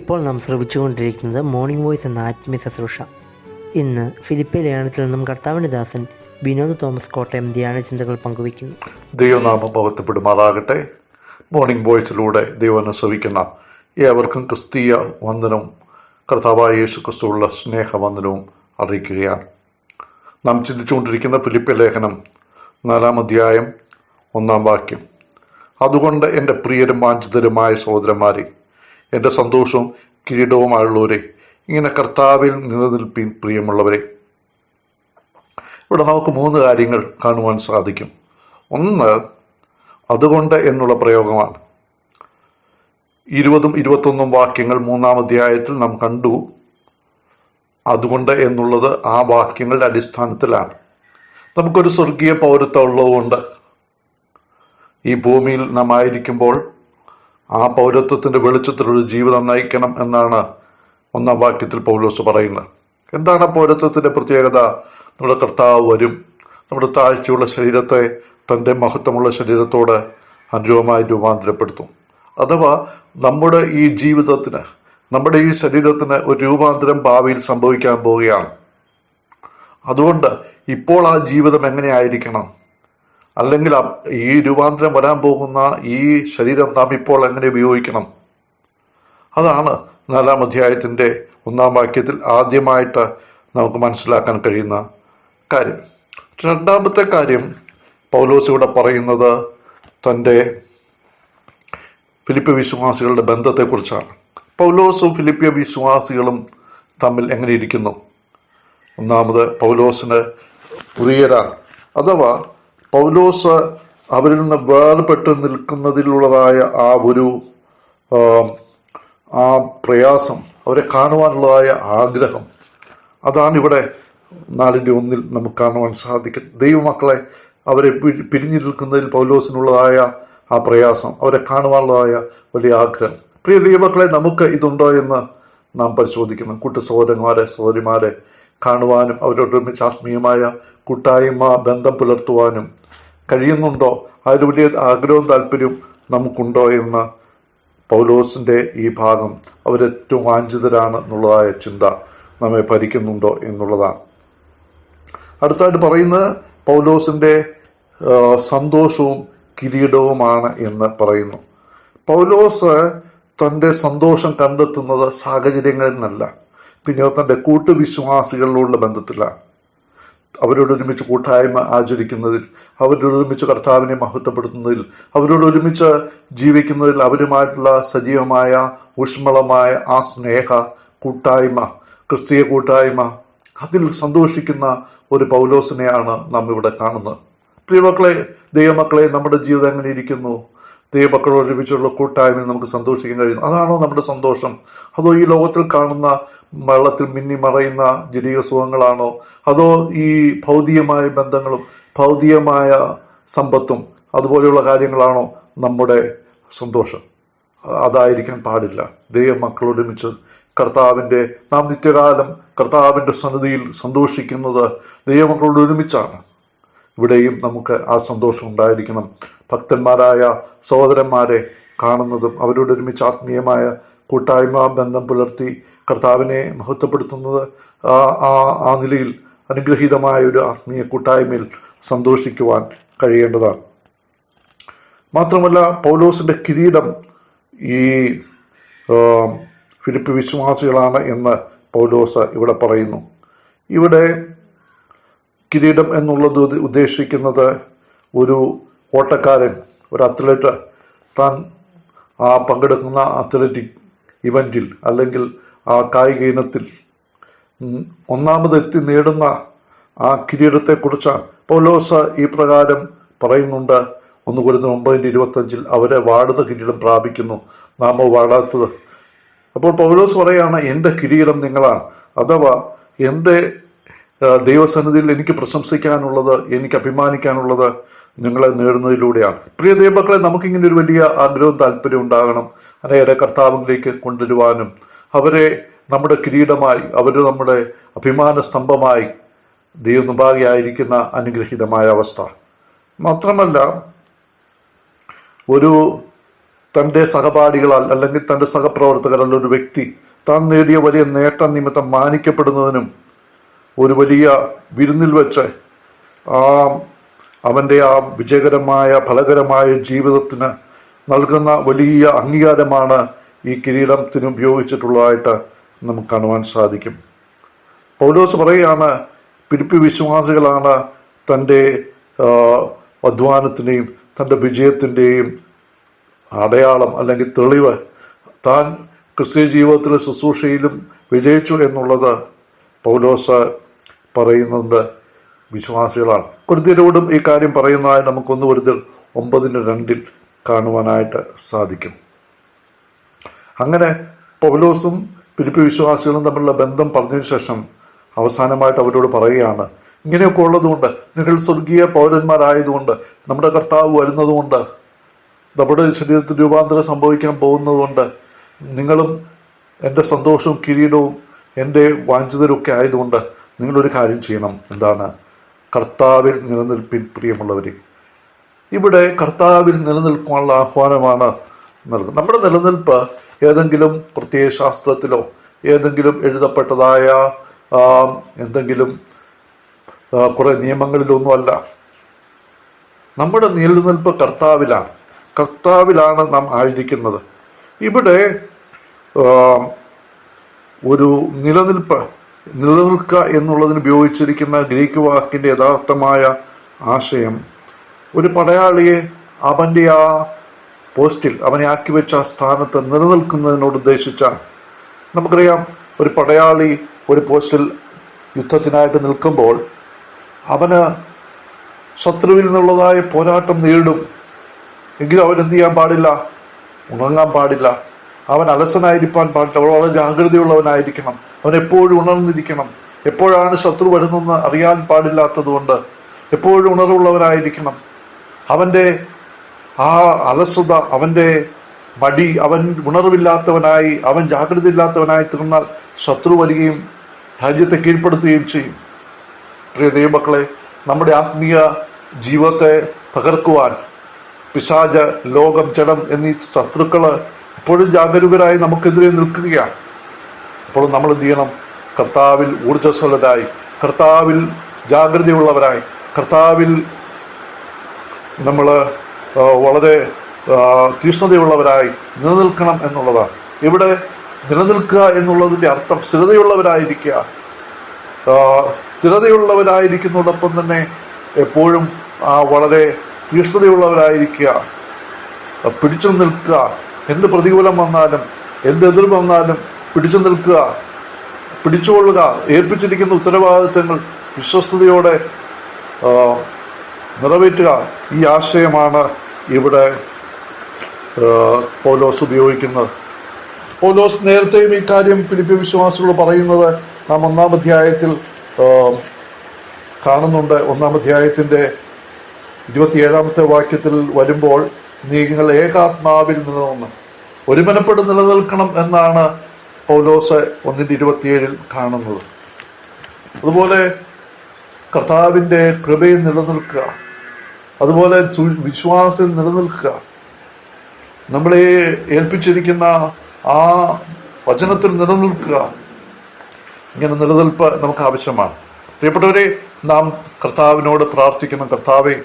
ഇപ്പോൾ നാം ശ്രവിച്ചുകൊണ്ടിരിക്കുന്നത് morning voice എന്ന ആത്മീയ ശുശ്രൂഷ. ഇന്ന് ഫിലിപ്പി ലേഖനത്തിൽ നിന്നും കർത്താവിൻ്റെ ദാസൻ വിനോദ് തോമസ് കോട്ടയം ധ്യാനചിന്തകൾ പങ്കുവയ്ക്കുന്നു. ദൈവനാമം മഹത്വപ്പെടുമാറാകട്ടെ. മോർണിംഗ് വോയിസിലൂടെ ദൈവം ശ്രവിക്കുന്ന ഏവർക്കും ക്രിസ്തീയ വന്ദനവും കർത്താവായ യേശു ക്രിസ്തുവുള്ള സ്നേഹവന്ദനവും അറിയിക്കുകയാണ്. നാം ചിന്തിച്ചുകൊണ്ടിരിക്കുന്ന ഫിലിപ്പി ലേഖനം 4-ാം അധ്യായം 1-ാം വാക്യം. അതുകൊണ്ട് എൻ്റെ പ്രിയരും വാഞ്ചിതരുമായ സഹോദരന്മാരെ, എൻ്റെ സന്തോഷവും കിരീടവുമായുള്ളവരെ, ഇങ്ങനെ കർത്താവിൽ നിലനിൽപ്പിൻ പ്രിയമുള്ളവരെ. ഇവിടെ നമുക്ക് 3 കാര്യങ്ങൾ കാണുവാൻ സാധിക്കും. ഒന്ന്, അതുകൊണ്ട് എന്നുള്ള പ്രയോഗമാണ്. 20ഉം 21ഉം വാക്യങ്ങൾ 3-ാം അധ്യായത്തിൽ നാം കണ്ടു. അതുകൊണ്ട് എന്നുള്ളത് ആ വാക്യങ്ങളുടെ അടിസ്ഥാനത്തിലാണ്. നമുക്കൊരു സ്വർഗീയ പൗരത്വം ഉള്ളതുകൊണ്ട് ഈ ഭൂമിയിൽ നാം ആയിരിക്കുമ്പോൾ ആ പൗരത്വത്തിന്റെ വെളിച്ചത്തിലൊരു ജീവിതം നയിക്കണം എന്നാണ് 1-ാം വാക്യത്തിൽ പൗലോസ് പറയുന്നത്. എന്താണ് പൗരത്വത്തിന്റെ പ്രത്യേകത? നമ്മുടെ കർത്താവ് വരും, നമ്മുടെ താഴ്ചയുള്ള ശരീരത്തെ തൻ്റെ മഹത്വമുള്ള ശരീരത്തോട് അനുരൂപമായി രൂപാന്തരപ്പെടുത്തും. അഥവാ നമ്മുടെ ഈ ജീവിതത്തിന്, നമ്മുടെ ഈ ശരീരത്തിന് ഒരു രൂപാന്തരം ഭാവിയിൽ സംഭവിക്കാൻ പോവുകയാണ്. അതുകൊണ്ട് ഇപ്പോൾ ആ ജീവിതം എങ്ങനെയായിരിക്കണം, അല്ലെങ്കിൽ ഈ രൂപാന്തരം വരാൻ പോകുന്ന ഈ ശരീരം നാം ഇപ്പോൾ എങ്ങനെ ഉപയോഗിക്കണം, അതാണ് 4-ാം അധ്യായത്തിന്റെ 1-ാം വാക്യത്തിൽ ആദ്യമായിട്ട് നമുക്ക് മനസ്സിലാക്കാൻ കഴിയുന്ന കാര്യം. രണ്ടാമത്തെ കാര്യം പൗലോസ് ഇവിടെ പറയുന്നത് തൻ്റെ ഫിലിപ്പി വിശ്വാസികളുടെ ബന്ധത്തെക്കുറിച്ചാണ്. പൗലോസും ഫിലിപ്പിയ വിശ്വാസികളും തമ്മിൽ എങ്ങനെ ഇരിക്കുന്നു? ഒന്നാമത്, പൗലോസിന് പ്രിയരാണ്. അഥവാ പൗലോസ് അവരിൽ നിന്ന് വേർപെട്ട് നിൽക്കുന്നതിലുള്ളതായ ആ പ്രയാസം, അവരെ കാണുവാനുള്ളതായ ആഗ്രഹം, അതാണ് ഇവിടെ 4:1 നമുക്ക് കാണുവാൻ സാധിക്കും. ദൈവമക്കളെ അവരെ പിരിഞ്ഞു നിൽക്കുന്നതിൽ പൗലോസിനുള്ളതായ ആ പ്രയാസം, അവരെ കാണുവാനുള്ളതായ വലിയ ആഗ്രഹം. പ്രിയ ദൈവമക്കളെ, നമുക്ക് ഇതുണ്ടോ എന്ന് നാം പരിശോധിക്കണം. സഹോദരന്മാരെ, സഹോദരിമാരെ കാണുവാനും അവരോടൊരുമിച്ച് ആത്മീയമായ കൂട്ടായ്മ ബന്ധം പുലർത്തുവാനും കഴിയുന്നുണ്ടോ? അതിൽ വലിയ ആഗ്രഹവും താല്പര്യവും നമുക്കുണ്ടോ എന്ന് പൗലോസിന്റെ ഈ ഭാഗം, അവരേറ്റവും വാഞ്ചിതരാണ് എന്നുള്ളതായ ചിന്ത നമ്മെ ഭരിക്കുന്നുണ്ടോ എന്നുള്ളതാണ്. അടുത്തായിട്ട് പറയുന്നത് പൗലോസിന്റെ സന്തോഷവും കിരീടവുമാണ് എന്ന് പറയുന്നു. പൗലോസ് തൻ്റെ സന്തോഷം കണ്ടെത്തുന്നത് സാഹചര്യങ്ങളിൽ നിന്നല്ല, പിന്നെ തൻ്റെ കൂട്ടുവിശ്വാസികളിലുള്ള ബന്ധത്തിലാണ്. അവരോടൊരുമിച്ച് കൂട്ടായ്മ ആചരിക്കുന്നതിൽ, അവരോടൊരുമിച്ച് കർത്താവിനെ മഹത്വപ്പെടുത്തുന്നതിൽ, അവരോടൊരുമിച്ച് ജീവിക്കുന്നതിൽ, അവരുമായിട്ടുള്ള സജീവമായ ഊഷ്മളമായ ആ സ്നേഹ കൂട്ടായ്മ, ക്രിസ്തീയ കൂട്ടായ്മ, അതിൽ സന്തോഷിക്കുന്ന ഒരു പൗലോസിനെയാണ് നാം ഇവിടെ കാണുന്നത്. പ്രിയമക്കളെ, ദൈവമക്കളെ, നമ്മുടെ ജീവിതം എങ്ങനെ ഇരിക്കുന്നു? ദൈവമക്കളോട് ഒരുമിച്ചുള്ള കൂട്ടായ്മയിൽ നമുക്ക് സന്തോഷിക്കാൻ കഴിയുന്നു. അതാണോ നമ്മുടെ സന്തോഷം? അതോ ഈ ലോകത്തിൽ കാണുന്ന വെള്ളത്തിൽ മിന്നി മറയുന്ന ജനീക സുഖങ്ങളാണോ? അതോ ഈ ഭൗതികമായ ബന്ധങ്ങളും ഭൗതികമായ സമ്പത്തും അതുപോലെയുള്ള കാര്യങ്ങളാണോ നമ്മുടെ സന്തോഷം? അതായിരിക്കാൻ പാടില്ല. ദൈവമക്കളോടൊരുമിച്ച് നാം നിത്യകാലം കർത്താവിൻ്റെ സന്നിധിയിൽ സന്തോഷിക്കുന്നത് ദൈവമക്കളോട് ഒരുമിച്ചാണ്. ഇവിടെയും നമുക്ക് ആ സന്തോഷം ഉണ്ടായിരിക്കണം. ഭക്തന്മാരായ സഹോദരന്മാരെ കാണുന്നതും അവരോടൊരുമിച്ച് ആത്മീയമായ കൂട്ടായ്മ ബന്ധം പുലർത്തി കർത്താവിനെ മഹത്വപ്പെടുത്തുന്നത് ആ നിലയിൽ അനുഗ്രഹീതമായ ഒരു ആത്മീയ കൂട്ടായ്മയിൽ സന്തോഷിക്കുവാൻ കഴിയേണ്ടതാണ്. മാത്രമല്ല, പൗലോസിന്റെ കിരീടം ഈ ഫിലിപ്പി വിശ്വാസികളാണ് എന്ന് പൗലോസ് ഇവിടെ പറയുന്നു. ഇവിടെ കിരീടം എന്നുള്ളത് ഉദ്ദേശിക്കുന്നത് ഒരു ഓട്ടക്കാരൻ, ഒരു അത്ലറ്റ് താൻ പങ്കെടുക്കുന്ന അത്ലറ്റിക് ഇവന്റിൽ അല്ലെങ്കിൽ ആ കായിക ഇനത്തിൽ ഒന്നാമതെത്തി നേടുന്ന ആ കിരീടത്തെക്കുറിച്ചാണ് പൗലോസ് ഈ പ്രകാരം പറയുന്നുണ്ട്. 1 കൊരിന്ത്യർ 9:25 അവരെ വാടുന്ന കിരീടം പ്രാപിക്കുന്നു, നാമോ വാടാത്തത്. അപ്പോൾ പൗലോസ് പറയാണ്, എൻ്റെ കിരീടം നിങ്ങളാണ്. അഥവാ എൻ്റെ ദൈവസന്നിധിയിൽ എനിക്ക് പ്രശംസിക്കാനുള്ളത്, എനിക്ക് അഭിമാനിക്കാനുള്ളത് നിങ്ങളെ നേടുന്നതിലൂടെയാണ്. പ്രിയ ദൈവമക്കളെ, നമുക്കിങ്ങനെ ഒരു വലിയ ആഗ്രഹവും താല്പര്യം ഉണ്ടാകണം. അനേകരെ കർത്താവിലേക്ക് കൊണ്ടുവരുവാനും അവരെ നമ്മുടെ കിരീടമായി, അവർ നമ്മുടെ അഭിമാന സ്തംഭമായി ദൈവമുമ്പാകെയായിരിക്കുന്ന അനുഗ്രഹീതമായ അവസ്ഥ. മാത്രമല്ല, ഒരു തൻ്റെ സഹപാഠികളാൽ അല്ലെങ്കിൽ തൻ്റെ സഹപ്രവർത്തകരാൽ ഒരു വ്യക്തി താൻ നേടിയ വലിയ നേട്ടം നിമിത്തം മാനിക്കപ്പെടുന്നതിനും ഒരു വലിയ വിരുന്നിൽ വെച്ച് അവൻ്റെ ആ വിജയകരമായ ഫലകരമായ ജീവിതത്തിന് നൽകുന്ന വലിയ അംഗീകാരമാണ് ഈ കിരീടത്തിന് ഉപയോഗിച്ചിട്ടുള്ളതായിട്ട് നമുക്ക് കാണുവാൻ സാധിക്കും. പൗലോസ് പറയുകയാണ്, ഫിലിപ്പി വിശ്വാസികളാണ് തൻ്റെ അധ്വാനത്തിൻ്റെയും തൻ്റെ വിജയത്തിൻ്റെയും അടയാളം അല്ലെങ്കിൽ തെളിവ്. താൻ ക്രിസ്തീയ ജീവിതത്തിലെ ശുശ്രൂഷയിലും വിജയിച്ചു എന്നുള്ളത് പൗലോസ് പറയുന്നുണ്ട് വിശ്വാസികളാണ്. കൊരിന്ത്യരോടും ഈ കാര്യം പറയുന്നതായി നമുക്ക് 1 കൊരിന്ത്യർ 9:2 കാണുവാനായിട്ട് സാധിക്കും. അങ്ങനെ പൗലോസും ഫിലിപ്പി വിശ്വാസികളും തമ്മിലുള്ള ബന്ധം പറഞ്ഞതിന് ശേഷം അവസാനമായിട്ട് അവരോട് പറയുകയാണ്, ഇങ്ങനെയൊക്കെ ഉള്ളതുകൊണ്ട്, നിങ്ങൾ സ്വർഗീയ പൗരന്മാരായതുകൊണ്ട്, നമ്മുടെ കർത്താവ് വരുന്നതുകൊണ്ട്, നമ്മുടെ ശരീരത്തിൽ രൂപാന്തരം സംഭവിക്കാൻ പോകുന്നതുകൊണ്ട്, നിങ്ങളും എൻ്റെ സന്തോഷവും കിരീടവും എൻ്റെ വാഞ്ചിതരൊക്കെ ആയതുകൊണ്ട് നിങ്ങളൊരു കാര്യം ചെയ്യണം. എന്താണ്? കർത്താവിൽ നിലനിൽപ്പിൻ പ്രിയമുള്ളവർ. ഇവിടെ കർത്താവിൽ നിലനിൽക്കാനുള്ള ആഹ്വാനമാണ് നൽകുന്നത്. നമ്മുടെ നിലനിൽപ്പ് ഏതെങ്കിലും പ്രത്യയ ശാസ്ത്രത്തിലോ ഏതെങ്കിലും എഴുതപ്പെട്ടതായ എന്തെങ്കിലും കുറെ നിയമങ്ങളിലൊന്നുമല്ല. നമ്മുടെ നിലനിൽപ്പ് കർത്താവിലാണ്. കർത്താവിലാണ് നാം ആയിരിക്കുന്നത്. ഇവിടെ ഒരു നിലനിൽക്കുക എന്നുള്ളതിന് ഉപയോഗിച്ചിരിക്കുന്ന ഗ്രീക്ക് വാക്കിന്റെ യഥാർത്ഥമായ ആശയം ഒരു പടയാളിയെ അവന്റെ ആ പോസ്റ്റിൽ അവനെ ആക്കി വെച്ച ആ സ്ഥാനത്ത് നിലനിൽക്കുന്നതിനോട് ഉദ്ദേശിച്ചാണ്. നമുക്കറിയാം, ഒരു പടയാളി ഒരു പോസ്റ്റിൽ യുദ്ധത്തിനായിട്ട് നിൽക്കുമ്പോൾ അവന് ശത്രുവിൽ നിന്നുള്ളതായ പോരാട്ടം നേരിടും. എങ്കിലും അവൻ എന്ത് ചെയ്യാൻ പാടില്ല? ഉണങ്ങാൻ പാടില്ല. അവൻ അലസനായിരിക്കാൻ പാടില്ല. അവൻ വളരെ ജാഗ്രതയുള്ളവനായിരിക്കണം. അവൻ എപ്പോഴും ഉണർന്നിരിക്കണം. എപ്പോഴാണ് ശത്രു വരുന്നതെന്ന് അറിയാൻ പാടില്ലാത്തത് കൊണ്ട് എപ്പോഴും ഉണർവുള്ളവനായിരിക്കണം. അവൻ്റെ ആ അലസത, അവൻ്റെ മടി, അവൻ ഉണർവില്ലാത്തവനായി, അവൻ ജാഗ്രത ഇല്ലാത്തവനായി തീർന്നാൽ ശത്രു വരികയും രാജ്യത്തെ കീഴ്പ്പെടുത്തുകയും ചെയ്യും. പ്രിയ ദൈവമക്കളെ, നമ്മുടെ ആത്മീയ ജീവിതത്തെ തകർക്കുവാൻ പിശാച്, ലോകം, ജഡം എന്നീ ശത്രുക്കള് എപ്പോഴും ജാഗരൂകരായി നമുക്കെതിരെ നിൽക്കുകയാണ്. അപ്പോൾ നമ്മൾ എന്ത് ചെയ്യണം? കർത്താവിൽ ഊർജ്ജസ്വലരായി, കർത്താവിൽ ജാഗ്രതയുള്ളവരായി, കർത്താവിൽ നമ്മൾ വളരെ തീഷ്ണതയുള്ളവരായി നിലനിൽക്കണം എന്നുള്ളതാണ്. ഇവിടെ നിലനിൽക്കുക എന്നുള്ളതിൻ്റെ അർത്ഥം സ്ഥിരതയുള്ളവരായിരിക്കുക. സ്ഥിരതയുള്ളവരായിരിക്കുന്നതോടൊപ്പം തന്നെ എപ്പോഴും വളരെ തീഷ്ണതയുള്ളവരായിരിക്കുക, പിടിച്ചു നിൽക്കുക. എന്ത് പ്രതികൂലം വന്നാലും എന്ത് എതിർ വന്നാലും പിടിച്ചു നിൽക്കുക, പിടിച്ചുകൊള്ളുക. ഏൽപ്പിച്ചിരിക്കുന്ന ഉത്തരവാദിത്തങ്ങൾ വിശ്വസ്തയോടെ നിറവേറ്റുക. ഈ ആശയമാണ് ഇവിടെ പൗലോസ് ഉപയോഗിക്കുന്നത്. പൗലോസ് നേരത്തെയും ഈ കാര്യം ഫിലിപ്പി വിശ്വാസികളോട് പറയുന്നത് നാം 1-ാം അധ്യായത്തിൽ കാണുന്നുണ്ട്. 1-ാം അധ്യായത്തിന്റെ 27-ാമത്തെ വാക്യത്തിൽ വരുമ്പോൾ, നിങ്ങൾ ഏകാത്മാവിൽ നിലനിന്ന് ഒരുമനപ്പെട്ട് നിലനിൽക്കണം എന്നാണ് പൗലോസ് 1:27 കാണുന്നത്. അതുപോലെ കർത്താവിൻ്റെ കൃപയിൽ നിലനിൽക്കുക, അതുപോലെ വിശ്വാസത്തിൽ നിലനിൽക്കുക, നമ്മളെ ഏൽപ്പിച്ചിരിക്കുന്ന ആ വചനത്തിൽ നിലനിൽക്കുക. ഇങ്ങനെ നിലനിൽപ്പ് നമുക്ക് ആവശ്യമാണ്. പ്രിയപ്പെട്ടവരെ, നാം കർത്താവിനോട് പ്രാർത്ഥിക്കണം, കർത്താവെ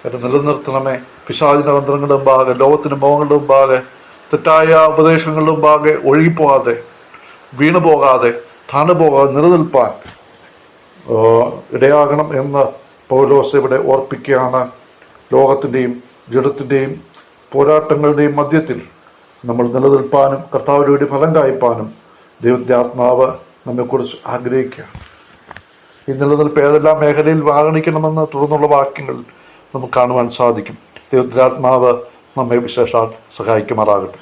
എന്നെ നിലനിർത്തണമേ. പിശാചിന്റെ തന്ത്രങ്ങളുടെ മുമ്പാകെ, ലോകത്തിന്റെ മോഹങ്ങളുടെ മുമ്പാകെ, തെറ്റായ ഉപദേശങ്ങളുടെ മുമ്പാകെ ഒഴുകിപ്പോകാതെ, വീണു പോകാതെ, താണുപോകാതെ നിലനിൽപ്പാൻ ഇടയാകണം എന്ന് പൗലോസ് ഇവിടെ ഓർപ്പിക്കുകയാണ്. ലോകത്തിൻ്റെയും ജഡത്തിൻ്റെയും പോരാട്ടങ്ങളുടെയും മധ്യത്തിൽ നമ്മൾ നിലനിൽപ്പാനും കർത്താവിന് വേണ്ടി ഫലം കായ്പാനും ദൈവത്തിൻ്റെ ആത്മാവ് നമ്മെക്കുറിച്ച് ആഗ്രഹിക്കുകയാണ്. ഈ നിലനിൽപ്പ് ഏതെല്ലാം മേഖലയിൽ വാഗണിക്കണമെന്ന് തുടർന്നുള്ള വാക്യങ്ങൾ നമുക്ക് കാണുവാൻ സാധിക്കും. ദൈവത്തിൻ്റെ ആത്മാവ് നമ്മെ വിശേഷാൽ സഹായിക്കുമാറാകട്ടെ.